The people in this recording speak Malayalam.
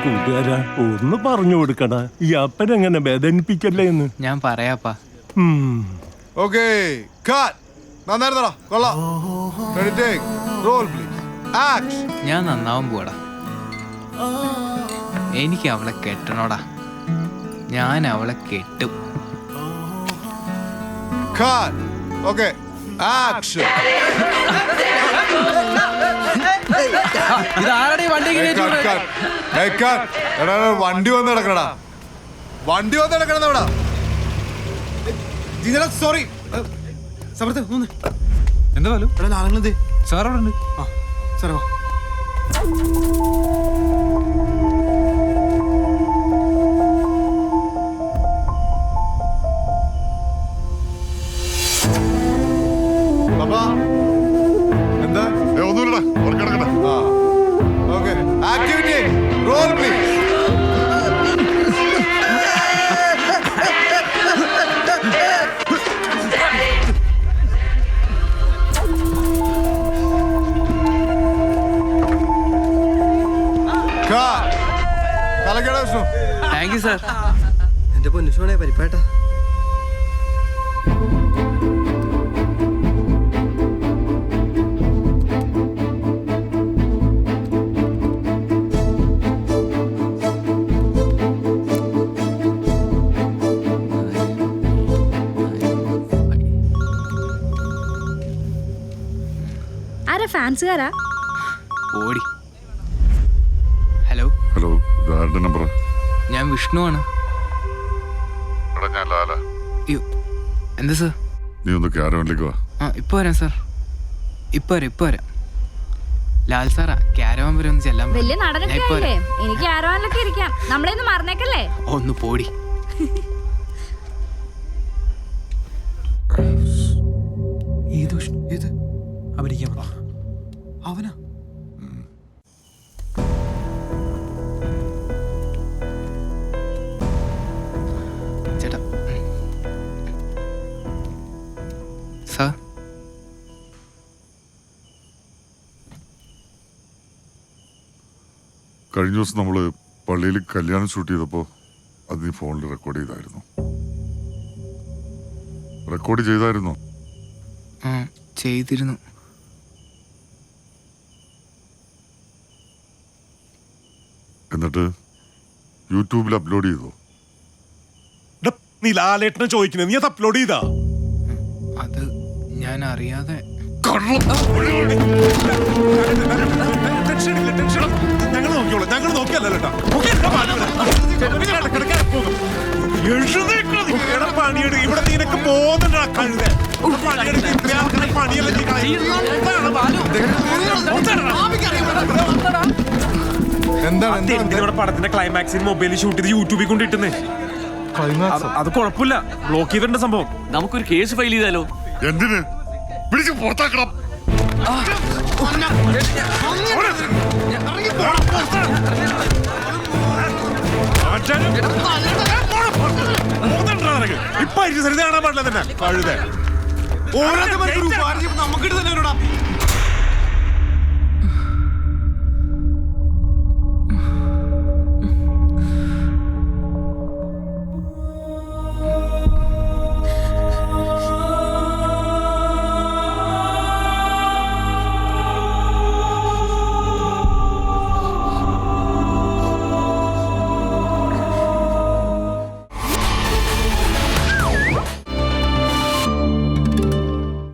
കൂട്ടുകാരാ ഒന്ന് പറഞ്ഞു കൊടുക്കടാ ഈ അപ്പനെങ്ങനെ വേദനിപ്പിക്കല്ലേ എന്ന്. ഞാൻ പറയാപ്പാ. Okay cut. നന്നായിരുന്നടാ, കൊള്ളാം. Ready take roll please. Action. ഞാൻ നന്നാവാൻ പോടാ. എനിക്ക് അവളെ കെട്ടണോടാ. ഞാൻ അവളെ കെട്ടും. കട്ട്. Okay action. വണ്ടി വന്ന് കിടക്കണടാ, വണ്ടി വന്ന് കിടക്കണ. സോറി എന്താ പോലും ആളുകളെന്തേ സാർ അവിടെ ഉണ്ട്. ആ സാറേ വാ. എന്താ ഒന്നുമില്ലടാ, കിടക്കട്ടെ. Okay activity roll please. Thank you sir. എന്റെ പൊന്നുഷോണേ പരിപ്പാട്ടാ. ആരാ ഫാൻസുകാരാ? ഓടി. ഹലോ ഹലോ, ഇതാരുടെ നമ്പറാ? ഞാൻ വിഷ്ണുവാണ്. എടാ ഞാൻ ലാല. അയ്യോ എന്താ സാർ? നീ ഒന്ന് ക്യാരവനിലേക്ക് വാ. ആ ഇപ്പൊ വരാം സാർ. ഇപ്പൊ വരാം. ലാൽ സാറാ ക്യാരവാൻ വരെ ഒന്ന് ചെല്ലാൻ. വലിയ നടനൊക്കെ അല്ലേ, എനിക്ക് ആരോലൊക്കെ ഇരിക്കാം. നമ്മളെയൊന്നും മറന്നേക്കല്ലേ. ഒന്ന് പോടി. ഏത് വിഷ്ണു? ഏത് അഭിനയിക്കാൻ പറ. അവനാ? ചേട്ടാ സാർ. കഴിഞ്ഞ ദിവസം നമ്മള് പള്ളിയിൽ കല്യാണം ഷൂട്ട് ചെയ്തപ്പോ അത് നീ ഫോണിൽ റെക്കോർഡ് ചെയ്തായിരുന്നു. റെക്കോർഡ് ചെയ്തായിരുന്നോ? ചെയ്തിരുന്നു. എന്നിട്ട് യൂട്യൂബിൽ അപ്ലോഡ് ചെയ്തോ? നീ ലാലേട്ടനെ ചോദിക്കുന്നത്, നീ അത് അപ്ലോഡ് ചെയ്താ? അത് ഞാൻ അറിയാതെ. ഞങ്ങൾ നോക്കിയല്ലോ. പണിയെടു ഇവിടെ നിനക്ക് പോകുന്നുണ്ടാ കഴുത. എന്താണ് പടത്തിന്റെ ക്ലൈമാക്സിന് മൊബൈലിൽ ഷൂട്ട് ചെയ്ത് യൂട്യൂബിൽ കൊണ്ടിട്ടുന്നേ. അത് കുഴപ്പമില്ല, ബ്ലോക്ക് ചെയ്തിട്ടുണ്ട് സംഭവം. നമുക്കൊരു കേസ് ഫയൽ ചെയ്താലോ? എന്തിന്? പിടിച്ച് പുറത്താക്കണം. ഇപ്പൊ കാണാൻ പാടില്ല തന്നെ കഴുത. നമുക്കിട്ട് തന്നെ